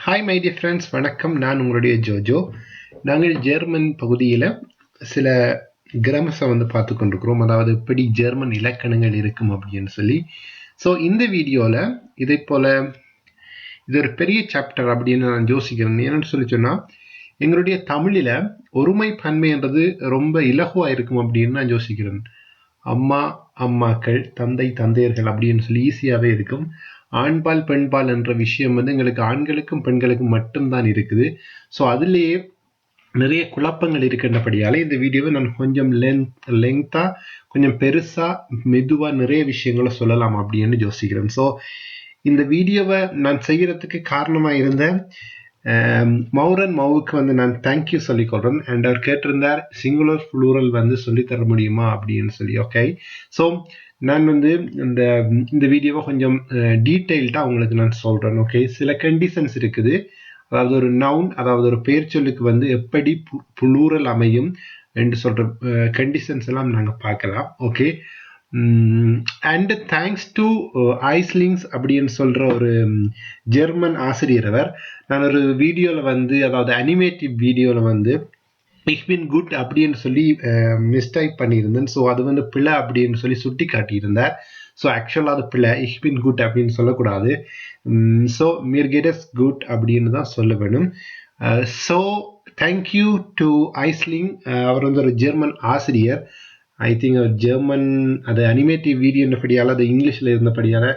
Hi my dear friends, வணக்கம். நான் உங்களுடைய ஜோஜோ. நாங்கள் ஜெர்மன் பகுதியில் சில கிராமஸை பார்த்து கொண்டிருக்கிறோம். அதாவது எப்படி ஜெர்மன் இலக்கணங்கள் இருக்கும் அப்படின்னு சொல்லி. ஸோ இந்த வீடியோவில் இதை போல் இது ஒரு பெரிய சாப்டர் அப்படின்னு நான் யோசிக்கிறேன். என்னென்னு சொல்லி சொன்னால், எங்களுடைய தமிழில் ஒருமை பன்மைன்றது ரொம்ப இலகுவாக இருக்கும் அப்படின்னு நான் யோசிக்கிறேன். அம்மா அம்மாக்கள், தந்தை தந்தையர்கள் அப்படின்னு சொல்லி ஈஸியாகவே இருக்கும். ஆண்பால் பெண்பால் என்ற விஷயம் எங்களுக்கு ஆண்களுக்கும் பெண்களுக்கும் மட்டும்தான் இருக்குது. ஸோ அதுலேயே நிறைய குழப்பங்கள் இருக்கின்றபடியால் இந்த வீடியோவை நான் கொஞ்சம் லெங்க்தா கொஞ்சம் பெருசாக மெதுவாக நிறைய விஷயங்களை சொல்லலாம் அப்படின்னு யோசிக்கிறேன். ஸோ இந்த வீடியோவை நான் செய்கிறதுக்கு காரணமாக இருந்த மௌரன் மவுக்கு நான் தேங்க்யூ சொல்லிக்கொள்கிறேன். அண்ட் அவர் கேட்டிருந்தார் சிங்குலர் ப்ளூரல் சொல்லித்தர முடியுமா அப்படின்னு சொல்லி. ஓகே, ஸோ நான் இந்த வீடியோவை கொஞ்சம் டீட்டெயில்டாக உங்களுக்கு நான் சொல்கிறேன். ஓகே, சில கண்டிஷன்ஸ் இருக்குது. அதாவது ஒரு நவுன், அதாவது ஒரு பெயர் சொல்லுக்கு எப்படி ப்ளூரல் அமையும் என்று சொல்கிற கண்டிஷன்ஸ் எல்லாம் நாங்கள் பார்க்கலாம். ஓகே, அண்ட் தேங்க்ஸ் டு ஐஸ்லிங்ஸ் அப்படின்னு சொல்கிற ஒரு ஜெர்மன் ஆசிரியர். அவர் நான் ஒரு வீடியோவில் அதாவது அனிமேட்டிவ் வீடியோவில் இச் பின் குட் அப்படின்னு சொல்லி மிஸ்டைப் பண்ணியிருந்தேன். ஸோ அது பிழை அப்படின்னு சொல்லி சுட்டி காட்டியிருந்தார். ஸோ ஆக்சுவலாக அது பிழை, இச் பின் குட் அப்படின்னு சொல்லக்கூடாது. ஸோ மிர் கெடஸ் குட் அப்படின்னு தான் சொல்ல வேணும். So thank you to Aisling. அவர் ஒரு ஜெர்மன் ஆசிரியர். ஐ திங்க் அவர் ஜெர்மன் அது அனிமேட்டிவ் வீடியோன்றபடியால் அது இங்கிலீஷில் இருந்தபடியால்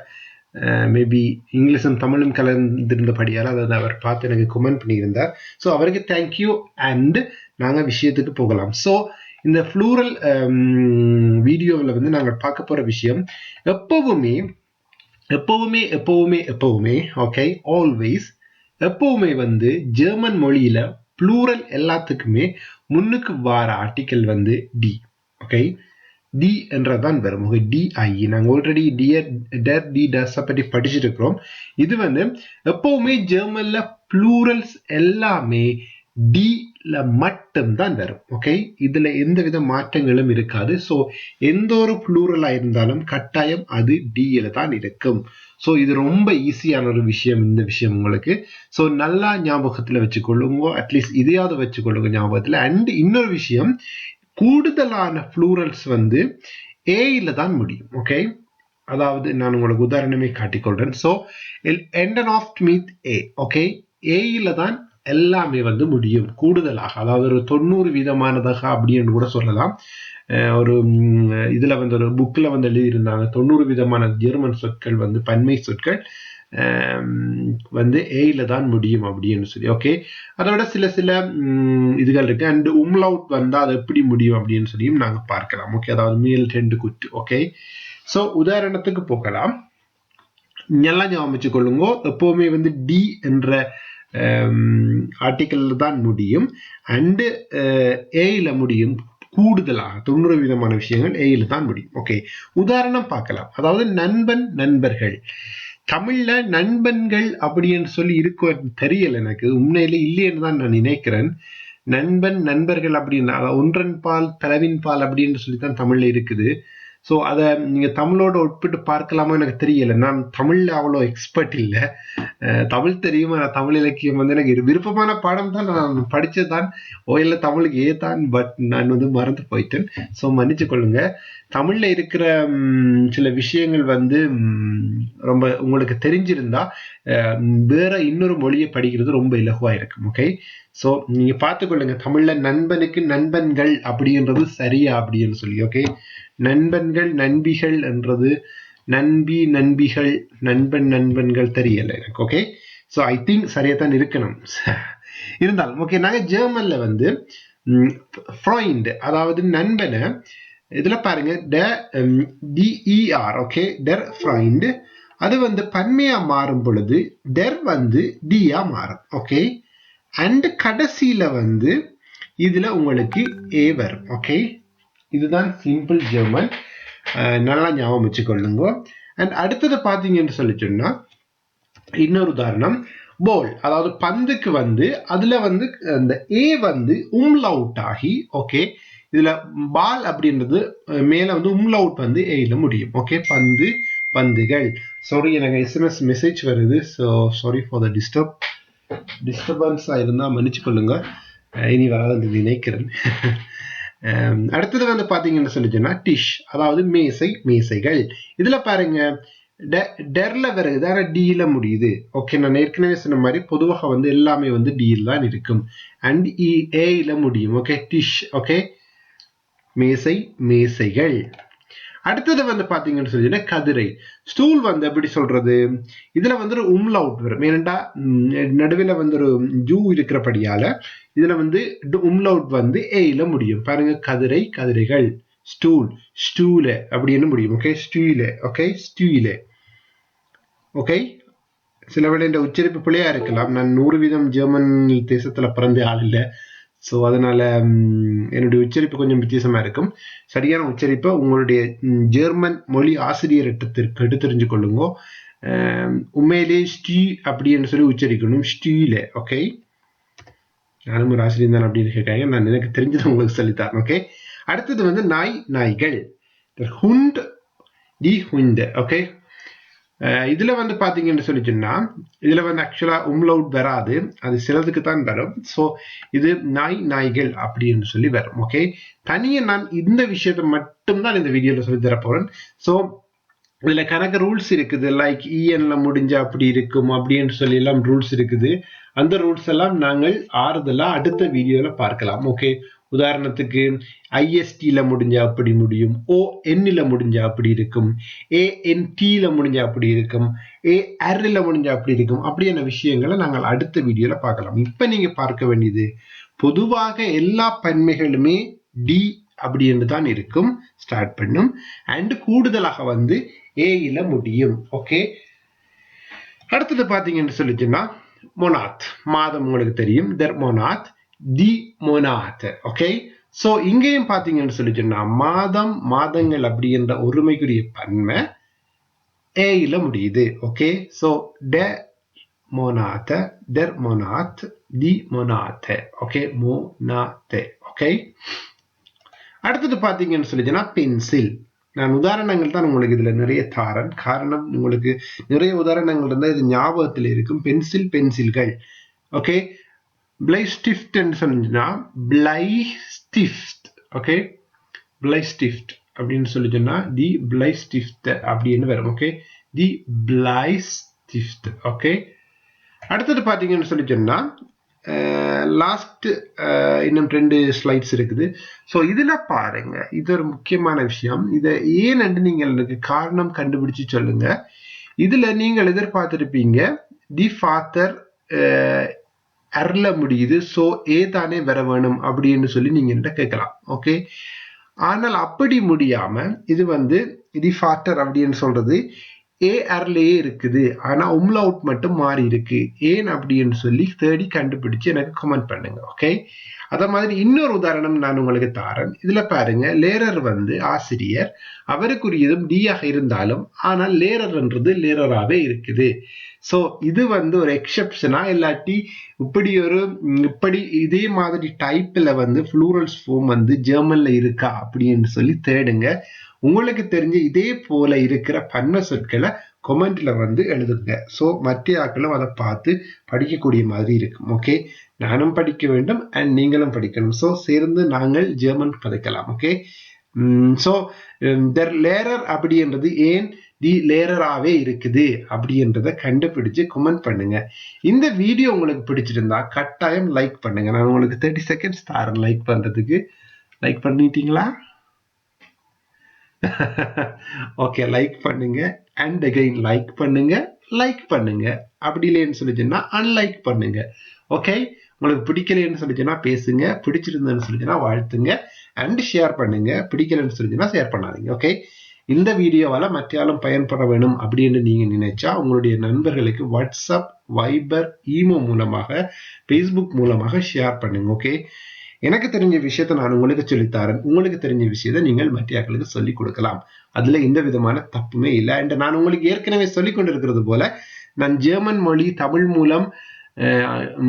மேபி இங்கிலீஷும் தமிழும் கலந்திருந்தபடியால் அதை அவர் பார்த்து எனக்கு கமெண்ட் பண்ணியிருந்தார். ஸோ அவருக்கு தேங்க்யூ. அண்ட் நாங்கள் விஷயத்துக்கு போகலாம். ஸோ இந்த ப்ளூரல் வீடியோவில் நாங்கள் பார்க்க போகிற விஷயம் எப்பவுமே எப்பவுமே எப்பவுமே எப்பவுமே ஓகே ஆல்வேஸ் எப்பவுமே ஜெர்மன் மொழியில ப்ளூரல் எல்லாத்துக்குமே முன்னுக்கு வார ஆர்டிக்கல் டி. ஓகே, டி என்றதான் வரும். ஓகே, டிஐ. நாங்கள் ஆல்ரெடி டர் டி டஸ் பற்றி படிச்சுட்டு இருக்கிறோம். இது எப்பவுமே ஜெர்மன்ல ப்ளூரல்ஸ் எல்லாமே டில மட்டும்தான் வரும். ஓகே, இதுல எந்தவித மாற்றங்களும் இருக்காது. ஸோ எந்த ஒரு ப்ளூரலா இருந்தாலும் கட்டாயம் அது டில தான் இருக்கும். ஸோ இது ரொம்ப ஈஸியான ஒரு விஷயம். இந்த விஷயம் உங்களுக்கு ஸோ நல்லா ஞாபகத்துல வச்சுக்கொள்ளுங்க. அட்லீஸ்ட் இதையாவது வச்சுக்கொள்ளுங்க ஞாபகத்துல. அண்ட் இன்னொரு விஷயம், கூடுதலான ப்ளூரல்ஸ் ஏல தான் முடியும். ஓகே, அதாவது நான் உங்களுக்கு உதாரணமே காட்டிக்கொள்றேன். ஸோ எண்டன் ஆஃப் மீத் ஏ. ஓகே, ஏல தான் எல்லாமே முடியும் கூடுதலாக. அதாவது ஒரு 90% அப்படின்னு கூட சொல்லலாம். ஒரு இதுல ஒரு புக்ல எழுதியிருந்தாங்க 90% ஜெர்மன் சொற்கள் பன்மை சொற்கள் ஏல தான் முடியும் அப்படின்னு சொல்லி. ஓகே, அதோட சில இதுகள் இருக்கு. அண்ட் உம்லவுட் அது எப்படி முடியும் அப்படின்னு சொல்லியும் நாங்க பார்க்கலாம். ஓகே, அதாவது மேல் டெண்டு குட்டு. ஓகே, ஸோ உதாரணத்துக்கு போகலாம். நல்லா ஞாபகம் வச்சுக்கொள்ளுங்க, எப்பவுமே டி என்ற ஆர்டிக்கல் தான் முடியும். அண்டு ஏல முடியும். கூடுதலாக 90% விஷயங்கள் ஏல தான் முடியும். ஓகே, உதாரணம் பார்க்கலாம். அதாவது நண்பன் நண்பர்கள். தமிழ்ல நண்பன்கள் அப்படின்னு சொல்லி இருக்கும் தெரியல எனக்கு, உண்மையில இல்லைன்னு தான் நான் நினைக்கிறேன். நண்பன் நண்பர்கள் அப்படின்னா ஒன்றன் பால் தலைவின் பால் அப்படின்னு சொல்லித்தான் தமிழ்ல இருக்குது. ஸோ அதை நீங்க தமிழோட ஒப்பிட்டு பார்க்கலாமா எனக்கு தெரியல. நான் தமிழ்ல அவ்வளோ எக்ஸ்பர்ட் இல்லை. தமிழ் தெரியுமா, தமிழ் இலக்கியம் எனக்கு விருப்பமான பாடம் தான், நான் படிச்சதான். ஓயில தமிழுக்கு ஏதான், பட் நான் மறந்து போயிட்டேன். ஸோ மன்னிச்சு கொள்ளுங்க. தமிழ்ல இருக்கிற சில விஷயங்கள் ரொம்ப உங்களுக்கு தெரிஞ்சிருந்தா வேற இன்னொரு மொழியை படிக்கிறது ரொம்ப இலகுவா இருக்கும். ஓகே, ஸோ நீங்க பார்த்துக்கொள்ளுங்க தமிழ்ல நண்பனுக்கு நண்பன்கள் அப்படின்றது சரியா அப்படின்னு சொல்லி. ஓகே, நண்பன்கள் நண்பிகள் என்றது நண்பி நண்பிகள் நண்பன் நண்பன்கள் தெரியல எனக்கு. ஓகே, ஸோ ஐ திங்க் சரியா தான் இருக்கணும் இருந்தாலும். ஓகே, நாங்க ஜெர்மன்ல ஃப்ரைண்ட் அதாவது நண்பனை இதுல பாருங்க டிஇஆர். ஓகே, டெர் ஃப்ரைண்ட் அது பன்மையா மாறும் பொழுது டெர் டியா மாறும். ஓகே, அண்ட் கடைசியில இதுல உங்களுக்கு ஏ வரும். ஓகே, இதுதான் சிம்பிள் ஜெர்மன். நல்லா ஞாபகம் வச்சுக்கொள்ளுங்க. அண்ட் அடுத்தது பாத்தீங்கன்னு சொல்லி சொன்னா இன்னொரு உதாரணம், போல். அதாவது பந்துக்கு அதுல அந்த ஏ உம்லவுட் ஆகி. ஓகே, இதுல பால் அப்படின்றது மேல உம்லவுட் ஏல முடியும். ஓகே, பந்து பந்துகள். சாரி, எனக்கு SMS மெசேஜ் வருது. So sorry for the disturb. டிஸ்டர்பன்ஸாக இருந்தால் மன்னிச்சு கொள்ளுங்க, இனி வராது நினைக்கிறேன். அடுத்தது வந்து பார்த்தீங்கன்னு சொல்லிச்சுன்னா டிஷ், அதாவது மேசை, மேசைகள். இதில் பாருங்க டெர்ல வருது, ஆனால் டீல முடியுது. ஓகே, நான் ஏற்கனவே சொன்ன மாதிரி பொதுவாக வந்து எல்லாமே வந்து டீல் தான் இருக்கும். அண்ட் ஏல முடியும். Okay, dish. ஓகே, மேசை, மேசைகள். அடுத்தது வந்து பாத்தீங்கன்னு சொல்லி கதிரை. ஸ்டூல் வந்து எப்படி சொல்றது, இதுல வந்து ஒரு உம்லவுட் வரும். ஏனெண்டா நடுவில் வந்து ஒரு ஜூ இருக்கிறபடியால இதுல வந்து உம்லவுட் வந்து ஏல முடியும். பாருங்க, கதிரை, கதிரைகள். ஸ்டூல், ஸ்டூல அப்படின்னு முடியும். ஓகே, ஸ்டூல. ஓகே, ஸ்டூல. ஓகே, சில வேளை இந்த உச்சரிப்பு பிள்ளையா இருக்கலாம். நான் 100% ஜெர்மன் தேசத்துல பிறந்த ஆள் இல்லை. ஸோ அதனால என்னுடைய உச்சரிப்பு கொஞ்சம் வித்தியாசமா இருக்கும். சரியான உச்சரிப்பை உங்களுடைய ஜெர்மன் மொழி ஆசிரியர் எடுத்து தெரிஞ்சு கொள்ளுங்க. உண்மையிலே ஸ்டீ அப்படின்னு சொல்லி உச்சரிக்கணும், ஸ்டீல. ஓகே, நானும் ஒரு ஆசிரியர் தான் அப்படின்னு கேட்காங்க, நான் எனக்கு தெரிஞ்சது உங்களுக்கு சொல்லித்தரேன். ஓகே, அடுத்தது வந்து நாய், நாய்கள். ஹுண்ட், டி ஹுண்ட். ஓகே, இதுல வந்து பாத்தீங்கன்னு சொல்லி சொன்னா இதுல வந்து ஆக்சுவலா உம்லவுட் வராது, அது சிலதுக்கு தான் வரும். ஸோ இது நாய், நாய்கள் அப்படின்னு சொல்லி வரும். ஓகே, தனியே நான் இந்த விஷயத்தை மட்டும்தான் இந்த வீடியோல சொல்லி தர போறேன். ஸோ இதுல கணக்கு ரூல்ஸ் இருக்குது. லைக் இஎன்ல முடிஞ்ச அப்படி இருக்கும் அப்படின்னு சொல்லி எல்லாம் ரூல்ஸ் இருக்குது. அந்த ரூல்ஸ் எல்லாம் நாங்கள் ஆறுதலா அடுத்த வீடியோல பார்க்கலாம். ஓகே, உதாரணத்துக்கு ஐஎஸ்டில முடிஞ்சா அப்படி முடியும், ஓஎன்ல முடிஞ்சா அப்படி இருக்கும், ஏஎன்டில முடிஞ்சா அப்படி இருக்கும், ஏஆர்ல முடிஞ்சா அப்படி இருக்கும். அப்படியான விஷயங்களை நாங்கள் அடுத்த வீடியோல பார்க்கலாம். இப்ப நீங்க பார்க்க வேண்டியது பொதுவாக எல்லா பன்மைகளுமே டி அப்படின்னு தான் இருக்கும், ஸ்டார்ட் பண்ணும். அண்ட் கூடுதலாக வந்து ஏல முடியும். ஓகே, அடுத்தது பாத்தீங்கன்னு சொல்லிச்சுன்னா மொனாத், மாதம் உங்களுக்கு தெரியும், தெர் மொனாத், தி மொனாத். ஓகே, சோ இங்கேயும் பாத்தீங்கன்னு சொல்லி சொன்னா மாதம், மாதங்கள் அப்படின்ற ஒருமைக்குரிய பன்மை ஏல முடியுது. ஓகே, சோ டெ மொனாத், தெர் மொனாத், தி மொனாத். ஓகே, மொனாத். ஓகே, அடுத்தது பாத்தீங்கன்னு சொல்லி சொன்னா பென்சில். நான் உதாரணங்கள் தான் உங்களுக்கு இதுல நிறைய தாரன், காரணம் உங்களுக்கு நிறைய உதாரணங்கள் இருந்தா இது ஞாபகத்தில் இருக்கும். பென்சில், பென்சில்கள். ஓகே, பிளைஸ்டிஃப்ட் சொன்னா பிளைஸ்டிஃப்ட். ஓகே, பிளைஸ்டிஃப்ட் அப்படின்னு சொல்லி சொன்னா தி பிளைஸ்டிஃப்ட் அப்படின்னு வரும். ஓகே, தி பிளைஸ்டிஃப்ட். ஓகே, அடுத்தது பாத்தீங்கன்னு சொல்லி சொன்னா லாஸ்ட் இன்னும் 2 ஸ்லைட்ஸ் இருக்குது. ஸோ இதுல பாருங்க, இது ஒரு முக்கியமான விஷயம். இதை ஏன்னு நீங்கள் எனக்கு காரணம் கண்டுபிடிச்சு சொல்லுங்க. இதுல நீங்கள் எதிர்பார்த்திருப்பீங்க தி ஃபாதர் அர்ல முடியுது, ஸோ ஏ தானே வர வேணும் அப்படின்னு சொல்லி நீங்க என்கிட்ட கேட்கலாம். ஓகே, ஆனால் அப்படி முடியாம இது வந்து தி ஃபாதர் அப்படின்னு சொல்றது ஏஆர்லயே இருக்குது, ஆனா உம்லவுட் மட்டும் மாறி இருக்கு. ஏன் அப்படின்னு சொல்லி தேடி கண்டுபிடிச்சு எனக்கு கமெண்ட் பண்ணுங்க. ஓகே, அத மாதிரி இன்னொரு உதாரணம் நான் உங்களுக்கு தாரேன். இதுல பாருங்க, லேரர் வந்து ஆசிரியர், அவருக்குரியதும் டியாக இருந்தாலும் ஆனால் லேரர்ன்றது லேரராகவே இருக்குது. ஸோ இது வந்து ஒரு எக்ஸெப்ஷனா, இல்லாட்டி இப்படி இதே மாதிரி டைப்ல வந்து ஃப்ளூரல்ஸ் ஃபார்ம் வந்து ஜெர்மன்ல இருக்கா அப்படின்னு சொல்லி தேடுங்க. உங்களுக்கு தெரிஞ்ச இதே போல இருக்கிற பன்மை சொற்களை கொமெண்ட்ல வந்து எழுதுங்க. ஸோ மற்ற ஆட்களும் அதை பார்த்து படிக்கக்கூடிய மாதிரி இருக்கும். ஓகே, நானும் படிக்க வேண்டும் அண்ட் நீங்களும் படிக்கணும். ஸோ சேர்ந்து நாங்கள் ஜெர்மன் படிக்கலாம். ஓகே, ஸோ தெர் லேரர் அப்படின்றது ஏன் தி லேரராகவே இருக்குது அப்படின்றத கண்டுபிடிச்சு கமெண்ட் பண்ணுங்க. இந்த வீடியோ உங்களுக்கு பிடிச்சிருந்தா கட்டாயம் லைக் பண்ணுங்க. நான் உங்களுக்கு 30 செகண்ட்ஸ் தரேன் லைக் பண்றதுக்கு. லைக் பண்ணிட்டீங்களா? ஓகே, லைக் பண்ணுங்க அண்ட் அகைன் லைக் பண்ணுங்க, லைக் பண்ணுங்க. அப்படி இல்லைன்னு சொல்லிச்சுன்னா அன்லைக் பண்ணுங்க. ஓகே, உங்களுக்கு பிடிக்கலன்னு சொல்லிச்சுன்னா பேசுங்க, பிடிச்சிருந்தேன்னு சொல்லிச்சுன்னா வாழ்த்துங்க அண்ட் ஷேர் பண்ணுங்க. பிடிக்கலன்னு சொல்லிச்சுன்னா ஷேர் பண்ணாதீங்க. ஓகே, இந்த வீடியோவால மற்றாலும் பயன்பட வேணும் அப்படின்னு நீங்க நினைச்சா உங்களுடைய நண்பர்களுக்கு வாட்ஸ்அப், வைபர், ஈமோ மூலமாக, ஃபேஸ்புக் மூலமாக ஷேர் பண்ணுங்க. ஓகே, எனக்கு தெரிஞ்ச விஷயத்த நான் உங்களுக்கு சொல்லித்தரேன், உங்களுக்கு தெரிஞ்ச விஷயத்த நீங்கள் மற்றாக்களுக்கு சொல்லிக் கொடுக்கலாம். அதுல எந்த விதமான தப்புமே இல்லை. அண்ட் நான் உங்களுக்கு ஏற்கனவே சொல்லிக் கொண்டிருக்கிறது போல நான் ஜெர்மன் மொழி தமிழ் மூலம்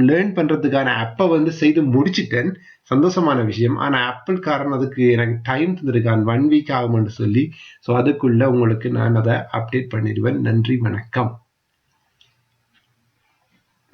லேர்ன் பண்றதுக்கான ஆப்பை வந்து செய்து முடிச்சுட்டேன். சந்தோஷமான விஷயம். ஆனா ஆப்பிள் காரன் அதுக்கு எனக்கு டைம் தந்திருக்கான், 1 வீக் ஆகும்னு சொல்லி. ஸோ அதுக்குள்ள உங்களுக்கு நான் அதை அப்டேட் பண்ணிடுவேன். நன்றி, வணக்கம்.